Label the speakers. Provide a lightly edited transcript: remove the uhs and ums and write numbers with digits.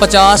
Speaker 1: 50